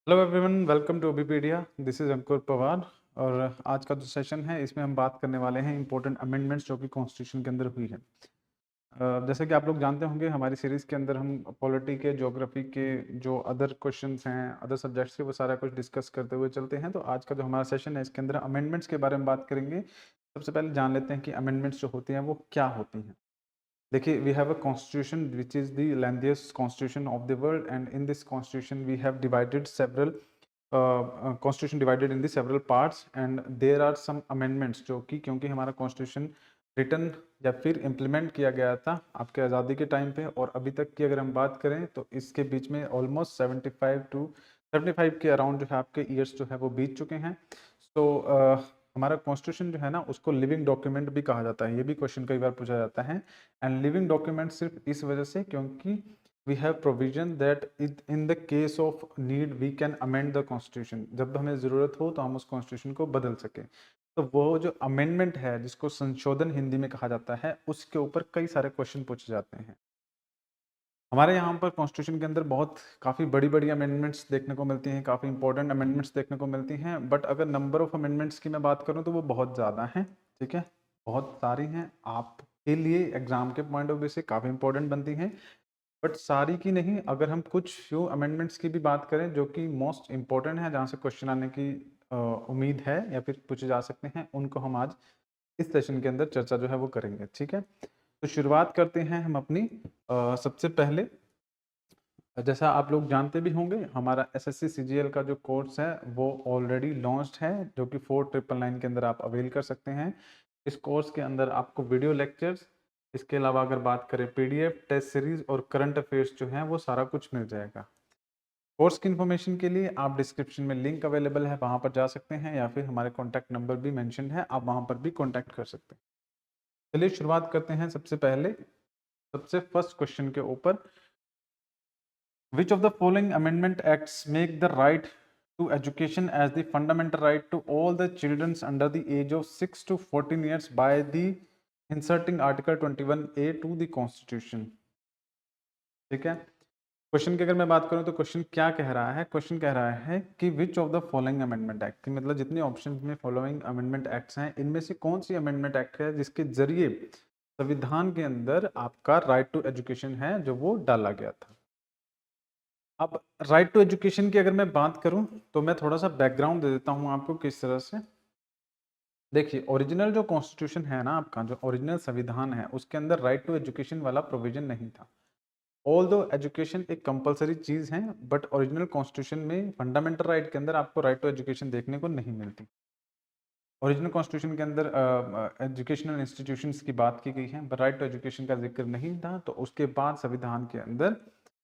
Hello everyone, welcome to ओबीपीडिया। This is Ankur Pawar. और आज का जो सेशन है इसमें हम बात करने वाले हैं इंपॉर्टेंट अमेंडमेंट्स जो कि कॉन्स्टिट्यूशन के अंदर हुई है। जैसे कि आप लोग जानते होंगे, हमारी सीरीज़ के अंदर हम पॉलिटी के, ज्योग्राफी के जो अदर क्वेश्चंस हैं, अदर सब्जेक्ट्स के, वो सारा कुछ डिस्कस करते हुए चलते हैं। तो आज का जो हमारा सेशन है इसके अंदर अमेंडमेंट्स के बारे में बात करेंगे। सबसे पहले जान लेते हैं कि अमेंडमेंट्स जो होती हैं वो क्या होती हैं। देखिए, we have a constitution which is the lengthiest constitution of the world, and in this constitution we have divided several constitution divided in the several parts, and there are some amendments जो कि क्योंकि हमारा constitution written या फिर implement किया गया था आपके आज़ादी के टाइम पे, और अभी तक की अगर हम बात करें तो इसके बीच में ऑलमोस्ट 75 के अराउंड जो है आपके ईयर्स जो है वो बीत चुके हैं। तो हमारा कॉन्स्टिट्यूशन जो है ना उसको लिविंग डॉक्यूमेंट भी कहा जाता है। ये भी क्वेश्चन कई बार पूछा जाता है। एंड लिविंग डॉक्यूमेंट सिर्फ इस वजह से क्योंकि we have provision that in the case of need we can amend the constitution। जब हमें ज़रूरत हो तो हम उस कॉन्स्टिट्यूशन को बदल सकें। तो वो जो अमेंडमेंट है जिसको संशोधन हिंदी में कहा जाता है, उसके ऊपर कई सारे क्वेश्चन पूछे जाते हैं। हमारे यहाँ पर कॉन्स्टिट्यूशन के अंदर बहुत काफ़ी बड़ी बड़ी अमेंडमेंट्स देखने को मिलती हैं, काफ़ी इंपॉर्टेंट अमेंडमेंट्स देखने को मिलती हैं। बट अगर नंबर ऑफ अमेंडमेंट्स की मैं बात करूँ तो वो बहुत ज़्यादा हैं। ठीक है, बहुत सारी हैं, आपके लिए एग्जाम के पॉइंट ऑफ व्यू से काफ़ी इंपॉर्टेंट बनती हैं। बट सारी की नहीं, अगर हम कुछ फ्यू अमेंडमेंट्स की भी बात करें जो कि मोस्ट इंपॉर्टेंट है, जहाँ से क्वेश्चन आने की उम्मीद है या फिर पूछे जा सकते हैं, उनको हम आज इस सेशन के अंदर चर्चा जो है वो करेंगे। ठीक है, तो शुरुआत करते हैं हम अपनी सबसे पहले। जैसा आप लोग जानते भी होंगे, हमारा एसएससी सीजीएल का जो कोर्स है वो ऑलरेडी लॉन्च्ड है, जो कि 4999 के अंदर आप अवेल कर सकते हैं। इस कोर्स के अंदर आपको वीडियो लेक्चर्स, इसके अलावा अगर बात करें पीडीएफ, टेस्ट सीरीज और करंट अफेयर्स जो हैं वो सारा कुछ मिल जाएगा। कोर्स की इन्फॉर्मेशन के लिए आप डिस्क्रिप्शन में लिंक अवेलेबल है, वहाँ पर जा सकते हैं, या फिर हमारे कॉन्टैक्ट नंबर भी मेंशन है, आप वहाँ पर भी कॉन्टैक्ट कर सकते हैं। चलिए शुरुआत करते हैं सबसे पहले, सबसे फर्स्ट क्वेश्चन के ऊपर। Which of the following amendment acts make the right to education as the fundamental right to all the children under the age of 6 to 14 years by the inserting Article 21A to the Constitution? ठीक है, question की अगर मैं बात करूं तो question क्या कह रहा है? क्वेश्चन कह रहा है कि विच of the following amendment act, मतलब जितने ऑप्शन में फॉलोइंग अमेंडमेंट एक्ट्स हैं, इनमें से कौन सी अमेंडमेंट एक्ट है जिसके जरिए संविधान के अंदर आपका राइट टू एजुकेशन है जो वो डाला गया था। अब राइट टू एजुकेशन की अगर मैं बात करूं तो मैं थोड़ा सा बैकग्राउंड दे देता हूं आपको किस तरह से। देखिए, ओरिजिनल जो कॉन्स्टिट्यूशन है ना आपका, जो ओरिजिनल संविधान है, उसके अंदर राइट टू एजुकेशन वाला प्रोविजन नहीं था। ऑल दो एजुकेशन एक कंपलसरी चीज़ है, बट ओरिजिनल कॉन्स्टिट्यूशन में फंडामेंटल राइट के अंदर आपको राइट टू एजुकेशन देखने को नहीं मिलती। ओरिजिनल कॉन्स्टिट्यूशन के अंदर एजुकेशनल इंस्टीट्यूशंस की बात की गई है, बट राइट टू एजुकेशन का जिक्र नहीं था। तो उसके बाद संविधान के अंदर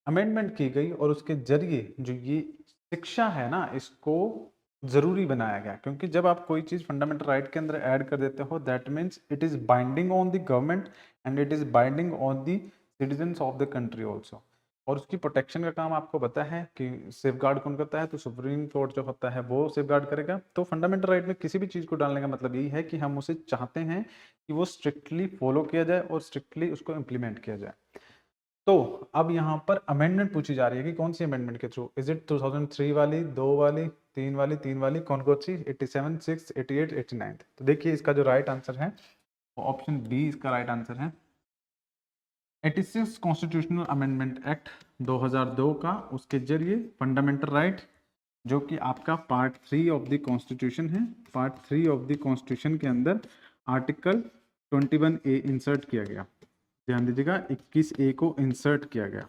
अमेंडमेंट की गई और उसके जरिए जो ये शिक्षा है ना, इसको ज़रूरी बनाया गया। क्योंकि जब आप कोई चीज़ फंडामेंटल राइट के अंदर ऐड कर देते हो, that means it is binding on the government and it is binding on the citizens of the country also. और उसकी प्रोटेक्शन का काम आपको पता है कि सेफगार्ड कौन करता है, तो सुप्रीम कोर्ट जो होता है वो सेफगार्ड करेगा। तो फंडामेंटल राइट में किसी भी चीज़ को डालने का मतलब यही है कि हम उसे चाहते हैं कि वो स्ट्रिक्टली फॉलो किया जाए और स्ट्रिक्टली उसको इम्प्लीमेंट किया जाए। तो अब यहाँ पर अमेंडमेंट पूछी जा रही है कि कौन सी अमेंडमेंट के थ्रू, इज इट 2003 वाली, 2 वाली, 3 वाली, कौन कौन सी, 87, 6, 88, 89? तो देखिए, इसका जो राइट आंसर है वो ऑप्शन बी इसका राइट आंसर है। 86 कॉन्स्टिट्यूशनल अमेंडमेंट एक्ट 2002 का, उसके जरिए फंडामेंटल राइट जो कि आपका पार्ट 3 ऑफ द कॉन्स्टिट्यूशन है, पार्ट 3 ऑफ द कॉन्स्टिट्यूशन के अंदर आर्टिकल 21A इंसर्ट किया गया। ध्यान दीजिएगा, 21A को इंसर्ट किया गया।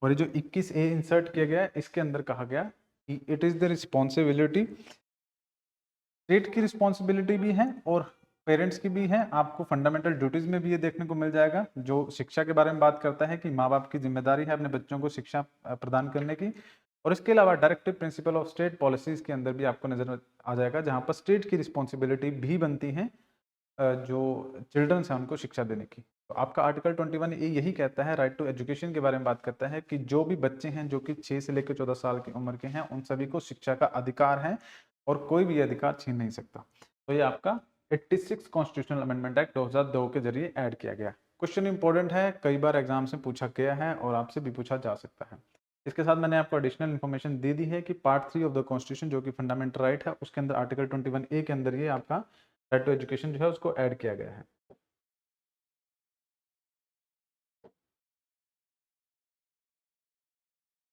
और ये जो 21A इंसर्ट किया गया, इसके अंदर कहा गया कि it is the responsibility, state की रिस्पॉन्सिबिलिटी भी है और पेरेंट्स की भी है। आपको फंडामेंटल ड्यूटीज में भी ये देखने को मिल जाएगा, जो शिक्षा के बारे में बात करता है कि माँ बाप की जिम्मेदारी है अपने बच्चों को शिक्षा प्रदान करने की। और इसके अलावा directive principle of state policies के अंदर भी आपको नजर आ जाएगा, जहाँ पर स्टेट की रिस्पॉन्सिबिलिटी भी बनती है जो चिल्ड्रंस हैं उनको शिक्षा देने की। तो आपका आर्टिकल 21A यही कहता है, राइट टू एजुकेशन के बारे में बात करता है कि जो भी बच्चे हैं जो कि 6 से लेकर 14 साल की उम्र के हैं, उन सभी को शिक्षा का अधिकार है और कोई भी अधिकार छीन नहीं सकता। तो ये आपका 86 कॉन्स्टिट्यूशनल अमेंडमेंट एक्ट 2002 के जरिए ऐड किया गया। क्वेश्चन इंपॉर्टेंट है, कई बार एग्जाम से पूछा गया है और आपसे भी पूछा जा सकता है। इसके साथ मैंने आपको एडिशनल इन्फॉर्मेशन दे दी है कि पार्ट 3 ऑफ द कॉन्स्टिट्यूशन जो कि फंडामेंटल राइट है, उसके अंदर आर्टिकल 21A के अंदर ये आपका राइट टू एजुकेशन जो है उसको ऐड किया गया है।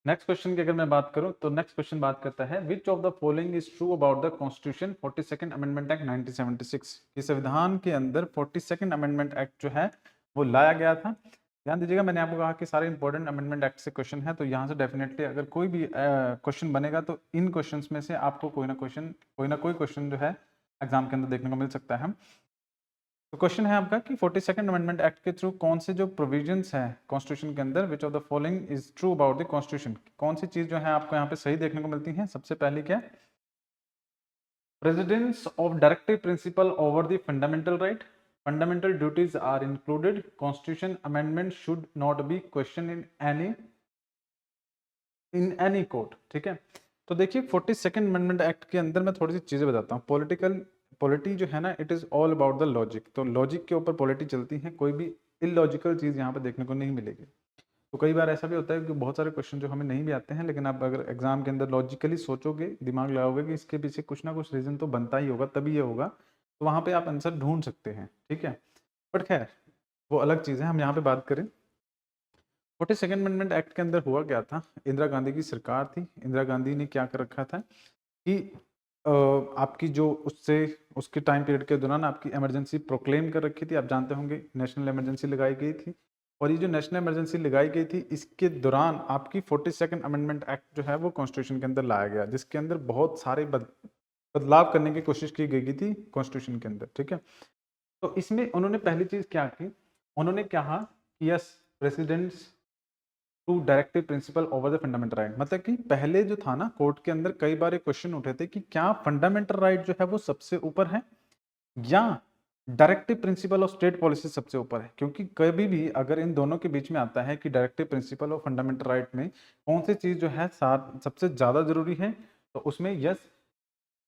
नेक्स्ट क्वेश्चन की अगर मैं बात करूं तो नेक्स्ट क्वेश्चन बात करता है विच of the following is true about the constitution 42nd amendment act 1976। कि संविधान के अंदर 42nd अमेंडमेंट एक्ट जो है वो लाया गया था। ध्यान दीजिएगा, मैंने आपको कहा कि सारे इंपॉर्टेंट अमेंडमेंट एक्ट से क्वेश्चन है, तो यहाँ से डेफिनेटली अगर कोई भी क्वेश्चन बनेगा तो इन क्वेश्चंस में से आपको कोई ना कोई क्वेश्चन जो है एग्जाम के अंदर देखने को मिल सकता है। तो क्वेश्चन है आपका कि 42nd अमेंडमेंट एक्ट के थ्रू कौन से जो प्रोविजंस हैं कॉन्स्टिट्यूशन के अंदर, विच of the following is true about the constitution, कौन सी चीज जो है आपको यहाँ पे सही देखने को मिलती है। सबसे पहले क्या, precedence of directive principle over the fundamental right, fundamental duties are included, constitution amendment should not be question in any court. ठीक है, तो देखिए 42nd अमेंडमेंट एक्ट के अंदर मैं थोड़ी सी चीजें बताता हूँ। पॉलिटी जो है ना, it is all about the logic, तो लॉजिक के ऊपर पॉलिटी चलती है, कोई भी इलॉजिकल चीज यहाँ पे देखने को नहीं मिलेगी। तो कई बार ऐसा भी होता है कि बहुत सारे क्वेश्चन जो हमें नहीं भी आते हैं, लेकिन आप अगर एग्जाम के अंदर लॉजिकली सोचोगे, दिमाग लगाओगे कि इसके पीछे कुछ ना कुछ रीजन तो बनता ही होगा तभी ये होगा, तो वहां पे आप आंसर ढूंढ सकते हैं। ठीक है, बट खैर वो अलग चीज है, हम यहाँ पे बात करें 42nd अमेंडमेंट एक्ट के अंदर हुआ क्या था। इंदिरा गांधी की सरकार थी, इंदिरा गांधी ने क्या कर रखा था कि आपकी जो उसके टाइम पीरियड के दौरान आपकी इमरजेंसी प्रोक्लेम कर रखी थी। आप जानते होंगे नेशनल इमरजेंसी लगाई गई थी, और ये जो नेशनल इमरजेंसी लगाई गई थी इसके दौरान आपकी 42nd अमेंडमेंट एक्ट जो है वो कॉन्स्टिट्यूशन के अंदर लाया गया, जिसके अंदर बहुत सारे बदलाव करने की कोशिश की गई थी कॉन्स्टिट्यूशन के अंदर। ठीक है, तो इसमें उन्होंने पहली चीज क्या की, उन्होंने कहा कि yes precedence to directive principle over the fundamental right. मतलब कि पहले जो था ना, कोर्ट के अंदर कई बार एक क्वेश्चन उठे थे कि क्या फंडामेंटल राइट जो है वो सबसे ऊपर है या directive principle of state policy सबसे ऊपर है। क्योंकि कभी भी अगर इन दोनों के बीच में आता है कि डायरेक्टिव प्रिंसिपल और फंडामेंटल राइट में कौन सी चीज जो है सबसे ज्यादा जरूरी है, तो उसमें यस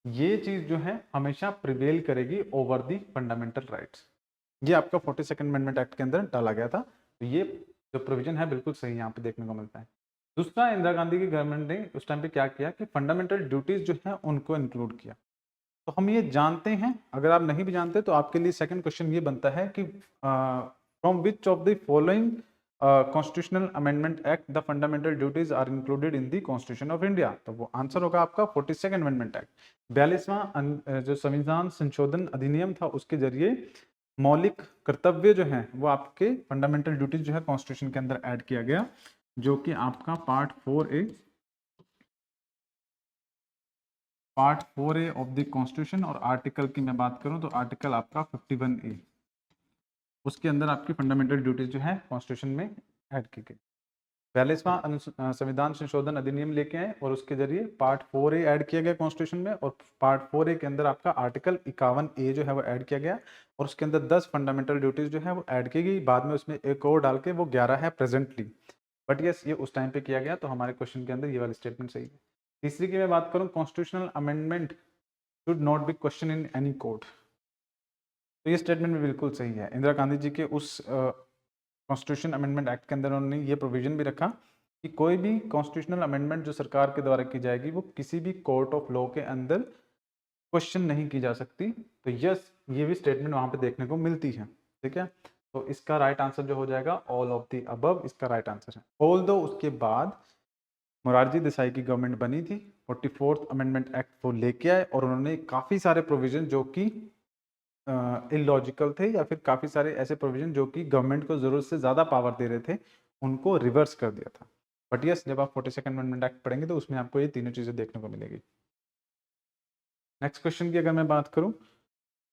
ये चीज जो है हमेशा प्रिवेल करेगी ओवर दी फंडामेंटल राइट्स। ये आपका 42nd अमेंडमेंट एक्ट के अंदर डाला गया था, तो ये जो प्रोविजन है बिल्कुल सही यहाँ पे देखने को मिलता है। दूसरा, इंदिरा गांधी की गवर्नमेंट ने उस टाइम पे क्या किया कि फंडामेंटल ड्यूटीज जो है उनको इंक्लूड किया। तो हम ये जानते हैं, अगर आप नहीं भी जानते तो आपके लिए सेकंड क्वेश्चन ये बनता है कि from which of the following constitutional amendment act the fundamental duties are included in the constitution of India. तो वो आंसर होगा आपका 42nd अमेंडमेंट एक्ट। 42वां जो संविधान संशोधन अधिनियम था उसके जरिए मौलिक कर्तव्य जो है वो आपके फंडामेंटल ड्यूटीज जो है कॉन्स्टिट्यूशन के अंदर ऐड किया गया, जो कि आपका part 4A of the constitution, और आर्टिकल की मैं बात करूं तो आर्टिकल आपका 51A, उसके अंदर आपकी फंडामेंटल ड्यूटीज जो है कॉन्स्टिट्यूशन में ऐड की गई। 42वां संविधान संशोधन अधिनियम लेके आए और उसके जरिए पार्ट 4A ऐड किया गया कॉन्स्टिट्यूशन में, और पार्ट 4A के अंदर आपका आर्टिकल 51A जो है वो ऐड किया गया, और उसके अंदर 10 फंडामेंटल ड्यूटीज जो है वो ऐड की गई। बाद में उसमें एक और डाल के वो 11 है प्रेजेंटली, बट यस ये उस टाइम पे किया गया, तो हमारे क्वेश्चन के अंदर ये वाली स्टेटमेंट सही है। तीसरी की मैं बात करूँ, constitutional amendment should not be question in any court, तो ये स्टेटमेंट भी बिल्कुल सही है। इंदिरा गांधी जी के उस कॉन्स्टिट्यूशन अमेंडमेंट एक्ट के अंदर उन्होंने ये प्रोविजन भी रखा कि कोई भी कॉन्स्टिट्यूशनल अमेंडमेंट जो सरकार के द्वारा की जाएगी वो किसी भी कोर्ट ऑफ लॉ के अंदर क्वेश्चन नहीं की जा सकती। तो यस ये भी स्टेटमेंट वहां पे देखने को मिलती है। ठीक है, तो इसका राइट आंसर जो हो जाएगा ऑल ऑफ द अबव, इसका राइट आंसर है। ऑल दो उसके बाद मोरारजी देसाई की गवर्नमेंट बनी थी, 44th अमेंडमेंट एक्ट वो लेके आए, और उन्होंने काफी सारे प्रोविजन जो कि इलॉजिकल थे या फिर काफी सारे ऐसे प्रोविजन जो कि गवर्नमेंट को जरूरत से ज्यादा पावर दे रहे थे उनको रिवर्स कर दिया था। बट यस जब आप 42nd अमेंडमेंट एक्ट पढ़ेंगे तो उसमें आपको ये तीनों चीजें देखने को मिलेगी। नेक्स्ट क्वेश्चन की अगर मैं बात करूं,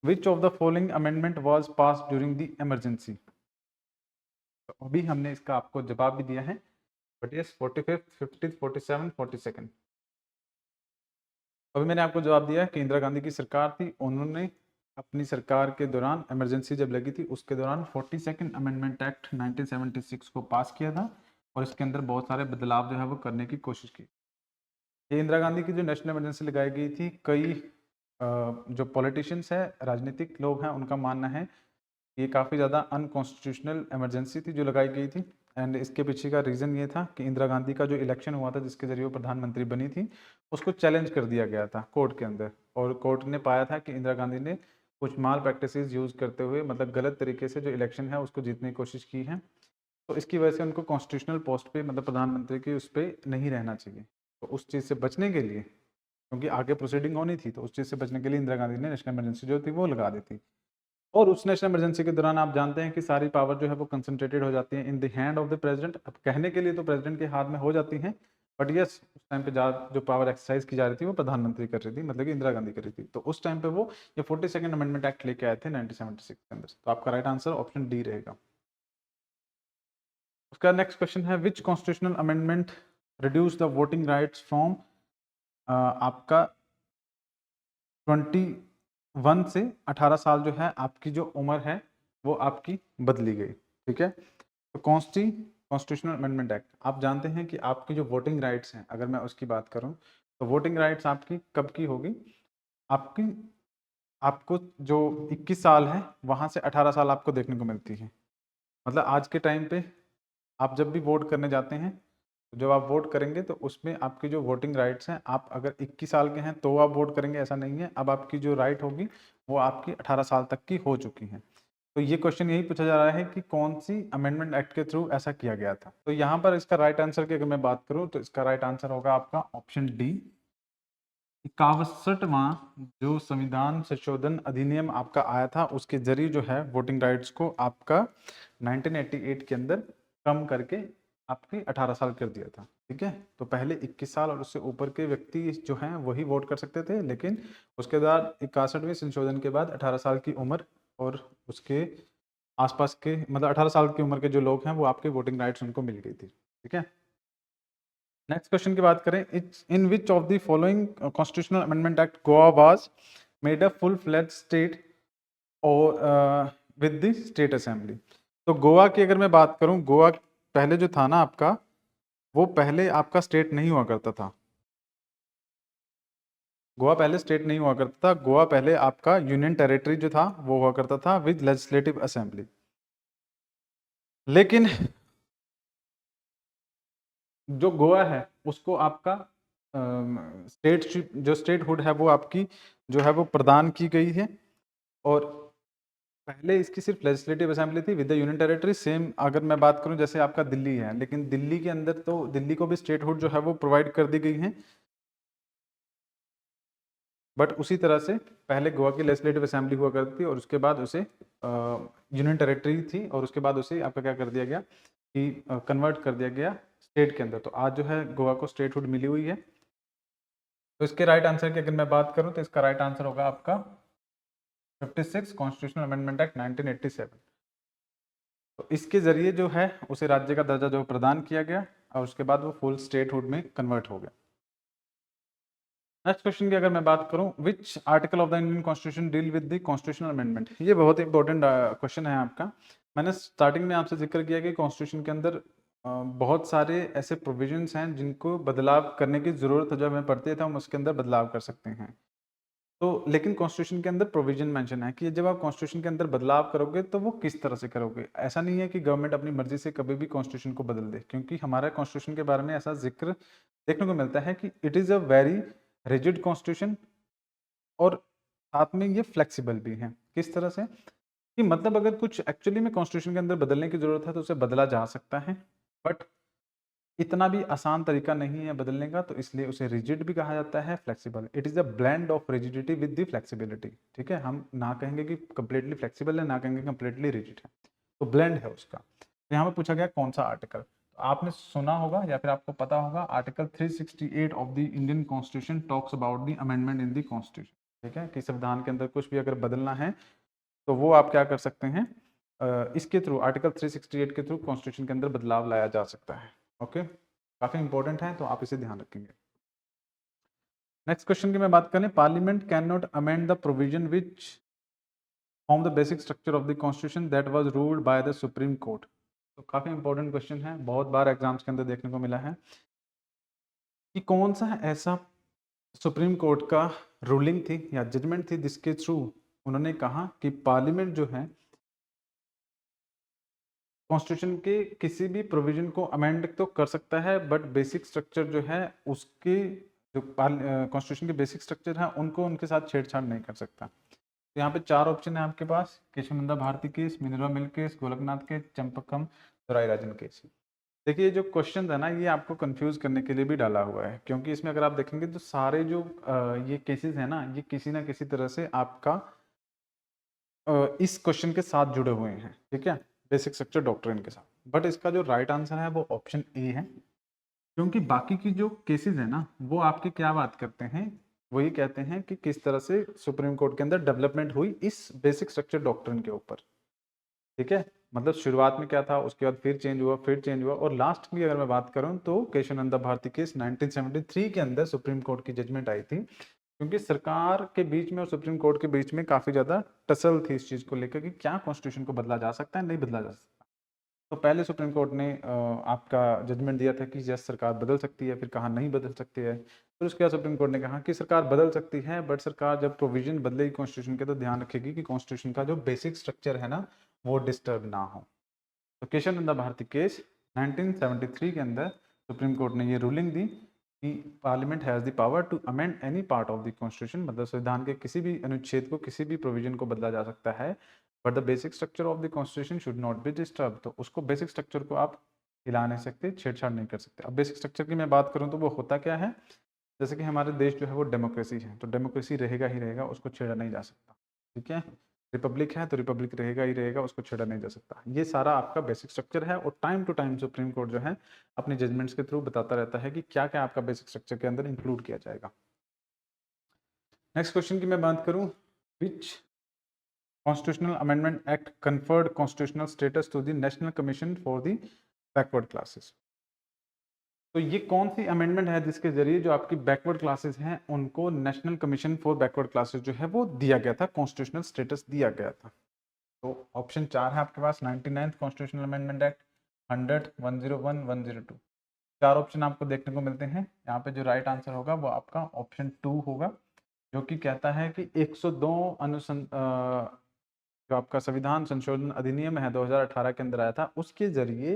विच of the following amendment was pass during the emergency. तो अभी हमने इसका आपको जवाब भी दिया है, but yes 45th, 50th, 47th, 42nd। अभी मैंने आपको जवाब दिया है कि इंदिरा गांधी की सरकार थी, उन्होंने अपनी सरकार के दौरान इमरजेंसी जब लगी थी उसके दौरान 42nd अमेंडमेंट एक्ट 1976 को पास किया था, और इसके अंदर बहुत सारे बदलाव जो है वो करने की कोशिश की। ये इंदिरा गांधी की जो नेशनल इमरजेंसी लगाई गई थी, कई जो पॉलिटिशियंस है, राजनीतिक लोग हैं, उनका मानना है ये काफ़ी ज़्यादा अनकॉन्स्टिट्यूशनल इमरजेंसी थी जो लगाई गई थी। एंड इसके पीछे का रीज़न ये था कि इंदिरा गांधी का जो इलेक्शन हुआ था जिसके जरिए वो प्रधानमंत्री बनी थी, उसको चैलेंज कर दिया गया था कोर्ट के अंदर, और कोर्ट ने पाया था कि इंदिरा गांधी ने कुछ माल प्रैक्टिसेस यूज़ करते हुए, मतलब गलत तरीके से जो इलेक्शन है उसको जीतने की कोशिश की है। तो इसकी वजह से उनको कॉन्स्टिट्यूशनल पोस्ट पे, मतलब प्रधानमंत्री की उस पर नहीं रहना चाहिए। तो उस चीज़ से बचने के लिए, क्योंकि आगे प्रोसीडिंग होनी थी, तो उस चीज़ से बचने के लिए इंदिरा गांधी ने नेशनल इमरजेंसी जो थी वो लगा दी थी। और उस नेशनल इमरजेंसी के दौरान आप जानते हैं कि सारी पावर जो है वो कंसंट्रेटेड हो जाती है in the hand of the president. अब कहने के लिए तो प्रेसिडेंट के हाथ में हो जाती हैं, बट यस उस टाइम पे जो पावर एक्सरसाइज की जा रही थी वो प्रधानमंत्री कर रही थी, मतलब कि इंदिरा गांधी कर रही थी। तो उस टाइम पे वो ये 42nd अमेंडमेंट एक्ट लेके आए थे 1976 के अंदर। तो आपका राइट आंसर ऑप्शन डी रहेगा। उसका नेक्स्ट क्वेश्चन है which constitutional amendment reduce the voting rights from आपका 21 से 18 साल जो है आपकी जो उम्र है वो आपकी बदली गई। ठीक है, तो कॉन्स्टिट्यूशनल अमेंडमेंट एक्ट, आप जानते हैं कि आपकी जो वोटिंग राइट्स हैं, अगर मैं उसकी बात करूं तो वोटिंग राइट्स आपकी कब की होगी, आपकी आपको जो 21 साल है वहां से 18 साल आपको देखने को मिलती है। मतलब आज के टाइम पे आप जब भी वोट करने जाते हैं, तो जब आप वोट करेंगे तो उसमें आपकी जो वोटिंग राइट्स हैं, आप अगर 21 साल के हैं तो आप वोट करेंगे ऐसा नहीं है। अब आपकी जो राइट होगी वो आपकी 18 साल तक की हो चुकी है। तो ये क्वेश्चन यही पूछा जा रहा है कि कौन सी अमेंडमेंट एक्ट के थ्रू ऐसा किया गया था। तो यहाँ पर इसका राइट आंसर की अगर मैं बात करूँ तो इसका राइट आंसर होगा आपका ऑप्शन डी। 61वां जो संविधान संशोधन अधिनियम आपका आया था उसके जरिए जो है वोटिंग राइट्स को आपका 1988 के अंदर कम करके आपके 18 साल कर दिया था। ठीक है, तो पहले 21 साल और उससे ऊपर के व्यक्ति जो हैं वही वोट कर सकते थे, लेकिन उसके बाद 61वें संशोधन के बाद 18 साल की उम्र और उसके आसपास के, मतलब 18 साल की उम्र के जो लोग हैं वो आपके वोटिंग राइट्स उनको मिल गई थी। ठीक है, नेक्स्ट क्वेश्चन की बात करें, it's in which of the following constitutional amendment act Goa was made a full fledge state और विद द स्टेट असेंबली। तो गोवा की अगर मैं बात करूं, गोवा पहले जो था ना आपका, वो पहले आपका स्टेट नहीं हुआ करता था। गोवा पहले स्टेट नहीं हुआ करता था, गोवा पहले आपका यूनियन टेरिटरी जो था वो हुआ करता था विद लेजिस्लेटिव असेंबली। लेकिन जो गोवा है उसको आपका स्टेट जो स्टेटहुड है वो आपकी जो है वो प्रदान की गई है। और पहले इसकी सिर्फ लेजिस्लेटिव असेंबली थी with the union territory. Same अगर मैं बात करूं जैसे आपका दिल्ली है, लेकिन दिल्ली के अंदर तो दिल्ली को भी स्टेटहुड जो है वो प्रोवाइड कर दी गई है, बट उसी तरह से पहले गोवा की लेजिस्लेटिव असेंबली हुआ करती थी और उसके बाद उसे यूनियन टेरिटरी थी और उसके बाद उसे आपका क्या कर दिया गया कि कन्वर्ट कर दिया गया स्टेट के अंदर। तो आज जो है गोवा को स्टेटहुड मिली हुई है। तो इसके राइट आंसर की अगर मैं बात करूं तो इसका राइट आंसर होगा आपका 56 कॉन्स्टिट्यूशनल अमेंडमेंट एक्ट 1987। तो इसके जरिए जो है उसे राज्य का दर्जा जो प्रदान किया गया और उसके बाद वो फुल स्टेटहुड में कन्वर्ट हो गया। नेक्स्ट क्वेश्चन की अगर मैं बात करूं, which article of the Indian constitution deal with the constitutional amendment. ये बहुत इंपॉर्टेंट क्वेश्चन है आपका। मैंने स्टार्टिंग में आपसे जिक्र किया कि कॉन्स्टिट्यूशन के अंदर बहुत सारे ऐसे प्रोविजंस हैं जिनको बदलाव करने की ज़रूरत है, जब हमें पढ़ते थे हम उसके अंदर बदलाव कर सकते हैं। तो लेकिन कॉन्स्टिट्यूशन के अंदर प्रोविजन मेंशन है कि जब आप कॉन्स्टिट्यूशन के अंदर बदलाव करोगे तो वो किस तरह से करोगे। ऐसा नहीं है कि गवर्नमेंट अपनी मर्जी से कभी भी कॉन्स्टिट्यूशन को बदल दे, क्योंकि हमारा कॉन्स्टिट्यूशन के बारे में ऐसा जिक्र देखने को मिलता है कि it is a very rigid constitution और साथ में ये फ्लेक्सिबल भी है। किस तरह से कि मतलब अगर कुछ एक्चुअली में कॉन्स्टिट्यूशन के अंदर बदलने की जरूरत है तो उसे बदला जा सकता है, बट इतना भी आसान तरीका नहीं है बदलने का, तो इसलिए उसे रिजिड भी कहा जाता है, flexible. It is a blend of rigidity with the flexibility. ठीक है, हम ना कहेंगे कि कंप्लीटली फ्लेक्सिबल है, ना कहेंगे कंप्लीटली रिजिड है, तो ब्लेंड है उसका। तो यहाँ पे पूछा गया कौन सा आर्टिकल, तो आपने सुना होगा या फिर आपको पता होगा, article 368 of the Indian constitution talks about the amendment in the constitution. ठीक है, कि संविधान के अंदर कुछ भी अगर बदलना है तो वो आप क्या कर सकते हैं, इसके थ्रू आर्टिकल 368 के थ्रू कॉन्स्टिट्यूशन के अंदर बदलाव लाया जा सकता है। ओके, काफी इंपॉर्टेंट है तो आप इसे ध्यान रखेंगे। नेक्स्ट क्वेश्चन की मैं बात करें, parliament can not amend the provision which form the basic structure of the constitution that was ruled by the supreme court. तो काफी इंपॉर्टेंट क्वेश्चन है, बहुत बार एग्जाम्स के अंदर देखने को मिला है कि कौन सा ऐसा सुप्रीम कोर्ट का रूलिंग थी या जजमेंट थी जिसके थ्रू उन्होंने कहा कि पार्लियामेंट जो है कॉन्स्टिट्यूशन के किसी भी प्रोविजन को अमेंड तो कर सकता है, बट बेसिक स्ट्रक्चर जो है उसकी जो कॉन्स्टिट्यूशन के बेसिक स्ट्रक्चर हैं उनको उनके साथ छेड़छाड़ नहीं कर सकता। तो यहाँ पे 4 ऑप्शन है आपके पास, Keshavananda Bharati case, Minerva Mills case, Golaknath case, Champakam Rajan case. देखिए जो क्वेश्चन है ना ये आपको कंफ्यूज करने के लिए भी डाला हुआ है, क्योंकि इसमें अगर आप देखेंगे तो सारे जो ये केसेस है ना ये किसी ना किसी तरह से आपका इस क्वेश्चन के साथ जुड़े हुए हैं, ठीक है, बेसिक स्ट्रक्चर डॉक्ट्रिन के साथ। बट इसका जो राइट आंसर है वो ऑप्शन ए है, क्योंकि बाकी की जो केसेस है ना वो आपके क्या बात करते हैं, वही कहते हैं कि किस तरह से सुप्रीम कोर्ट के अंदर डेवलपमेंट हुई इस बेसिक स्ट्रक्चर डॉक्ट्रिन के ऊपर, ठीक है। मतलब शुरुआत में क्या था, उसके बाद फिर चेंज हुआ, फिर चेंज हुआ, और लास्ट की अगर मैं बात करूं तो केशवानंदा भारती केस 1973 के अंदर सुप्रीम कोर्ट की जजमेंट आई थी, क्योंकि सरकार के बीच में और सुप्रीम कोर्ट के बीच में काफी ज्यादा टसल थी इस चीज को लेकर कि क्या कॉन्स्टिट्यूशन को बदला जा सकता है, नहीं बदला जा सकता। तो पहले सुप्रीम कोर्ट ने आपका जजमेंट दिया था कि यस सरकार बदल सकती है, फिर कहा नहीं बदल सकती है, फिर उसके बाद सुप्रीम कोर्ट ने कहा कि सरकार बदल सकती है, बट सरकार जब प्रोविजन बदलेगी कॉन्स्टिट्यूशन के तो ध्यान रखेगी कि कॉन्स्टिट्यूशन का जो बेसिक स्ट्रक्चर है ना वो डिस्टर्ब ना हो। तो केशवानंदा भारती केस 1973 के अंदर सुप्रीम कोर्ट ने ये रूलिंग दी कि parliament has the power to amend any part of the constitution, मतलब संविधान के किसी भी अनुच्छेद को, किसी भी प्रोविजन को बदला जा सकता है, but the basic structure of the constitution should not be disturb. तो उसको बेसिक स्ट्रक्चर को आप हिला नहीं सकते, छेड़छाड़ नहीं कर सकते। अब बेसिक स्ट्रक्चर की मैं बात करूँ तो वो होता क्या है, जैसे कि हमारे देश जो है वो डेमोक्रेसी है, तो डेमोक्रेसी रहेगा ही रहेगा, उसको छेड़ा नहीं जा सकता, ठीक है। रिपब्लिक है तो रिपब्लिक रहेगा ही रहेगा, उसको छेड़ा नहीं जा सकता। ये सारा आपका बेसिक स्ट्रक्चर है, और time to time supreme court जो है अपनी जजमेंट्स के थ्रू बताता रहता है कि क्या क्या आपका बेसिक स्ट्रक्चर के अंदर इंक्लूड किया जाएगा। नेक्स्ट क्वेश्चन की मैं बात करूं, which constitutional amendment act conferred constitutional status to the National Commission for the Backward Classes. तो ये कौन सी अमेंडमेंट है जिसके जरिए जो आपकी बैकवर्ड क्लासेस हैं उनको national Commission for backward classes जो है वो दिया गया था, कॉन्स्टिट्यूशनल स्टेटस दिया गया था। तो ऑप्शन 4 है आपके पास, 99th constitutional amendment act, 100, 101, 102। 4 option आपको देखने को मिलते हैं। यहाँ पे जो राइट आंसर होगा वो आपका ऑप्शन 2 होगा, जो कि कहता है कि 102 जो आपका संविधान संशोधन अधिनियम है 2018 के अंदर आया था, उसके जरिए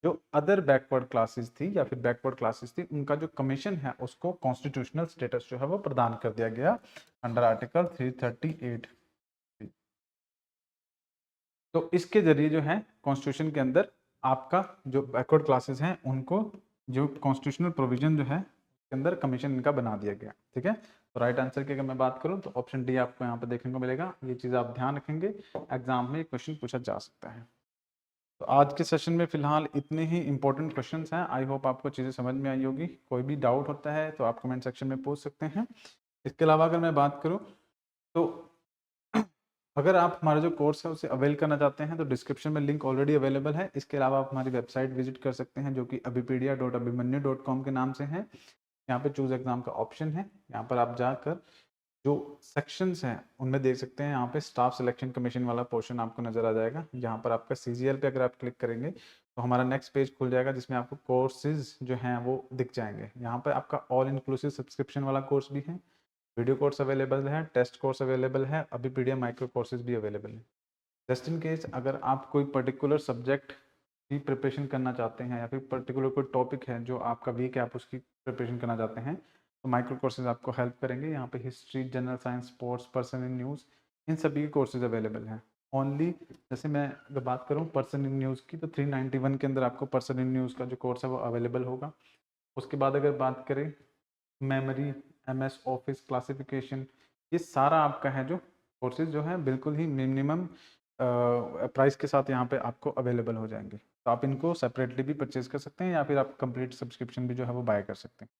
जो अदर बैकवर्ड क्लासेस थी या फिर बैकवर्ड क्लासेस थी उनका जो कमीशन है उसको कॉन्स्टिट्यूशनल स्टेटस जो है वो प्रदान कर दिया गया अंडर आर्टिकल 338। तो इसके जरिए जो है कॉन्स्टिट्यूशन के अंदर आपका जो बैकवर्ड क्लासेस हैं उनको जो कॉन्स्टिट्यूशनल प्रोविजन जो है उसके अंदर कमीशन इनका बना दिया गया, ठीक है। तो राइट आंसर की अगर मैं बात करूं तो ऑप्शन डी आपको यहाँ पर देखने को मिलेगा। ये चीज़ आप ध्यान रखेंगे, एग्जाम में क्वेश्चन पूछा जा सकता है। तो आज के सेशन में फिलहाल इतने ही इंपॉर्टेंट क्वेश्चंस हैं। आई होप आपको चीज़ें समझ में आई होगी। कोई भी डाउट होता है तो आप कमेंट सेक्शन में पूछ सकते हैं। इसके अलावा अगर मैं बात करूं तो अगर आप हमारा जो कोर्स है उसे अवेल करना चाहते हैं तो डिस्क्रिप्शन में लिंक ऑलरेडी अवेलेबल है। इसके अलावा आप हमारी वेबसाइट विजिट कर सकते हैं जो कि abipedia.abhimanyu.com के नाम से है। यहाँ पे चूज एग्जाम का ऑप्शन है, यहाँ पर आप जाकर जो सेक्शंस हैं उनमें देख सकते हैं। यहाँ पे स्टाफ सिलेक्शन कमीशन वाला पोर्शन आपको नजर आ जाएगा। यहाँ पर आपका CGL पे अगर आप क्लिक करेंगे तो हमारा नेक्स्ट पेज खुल जाएगा जिसमें आपको कोर्सेज जो हैं वो दिख जाएंगे। यहाँ पर आपका ऑल इंक्लूसिव सब्सक्रिप्शन वाला कोर्स भी है, वीडियो कोर्स अवेलेबल है, टेस्ट कोर्स अवेलेबल है, अभिपीडिया माइक्रो कोर्सेज भी अवेलेबल है। जस्ट इन केस अगर आप कोई पर्टिकुलर सब्जेक्ट की प्रिपरेशन करना चाहते हैं या फिर पर्टिकुलर कोई टॉपिक है जो आपका वीक है, आप उसकी प्रिपरेशन करना चाहते हैं तो माइक्रो कोर्सेज आपको हेल्प करेंगे। यहाँ पे history, general science, sports, person in news, इन सभी के कोर्सेज अवेलेबल हैं। ओनली जैसे मैं अगर बात करूँ पर्सन इन न्यूज़ की तो 391 के अंदर आपको पर्सन इन न्यूज़ का जो कोर्स है वो अवेलेबल होगा। उसके बाद अगर बात करें मेमोरी, MS ऑफिस, क्लासिफिकेशन, ये सारा आपका है जो कोर्सेज जो है बिल्कुल ही मिनिमम प्राइस के साथ यहाँ पे आपको अवेलेबल हो जाएंगे। तो आप इनको सेपरेटली भी परचेज कर सकते हैं या फिर आप कंप्लीट सब्सक्रिप्शन भी जो है वो बाय कर सकते हैं।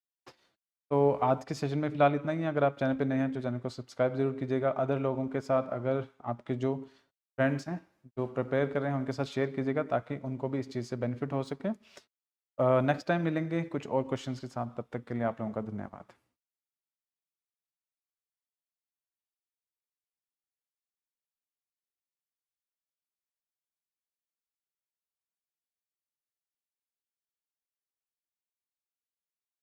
तो आज के सेशन में फिलहाल इतना ही है। अगर आप चैनल पे नए हैं तो चैनल को सब्सक्राइब जरूर कीजिएगा। अदर लोगों के साथ, अगर आपके जो फ्रेंड्स हैं जो प्रिपेयर कर रहे हैं उनके साथ शेयर कीजिएगा ताकि उनको भी इस चीज़ से बेनिफिट हो सके। नेक्स्ट टाइम मिलेंगे कुछ और क्वेश्चंस के साथ, तब तक के लिए आप लोगों का धन्यवाद।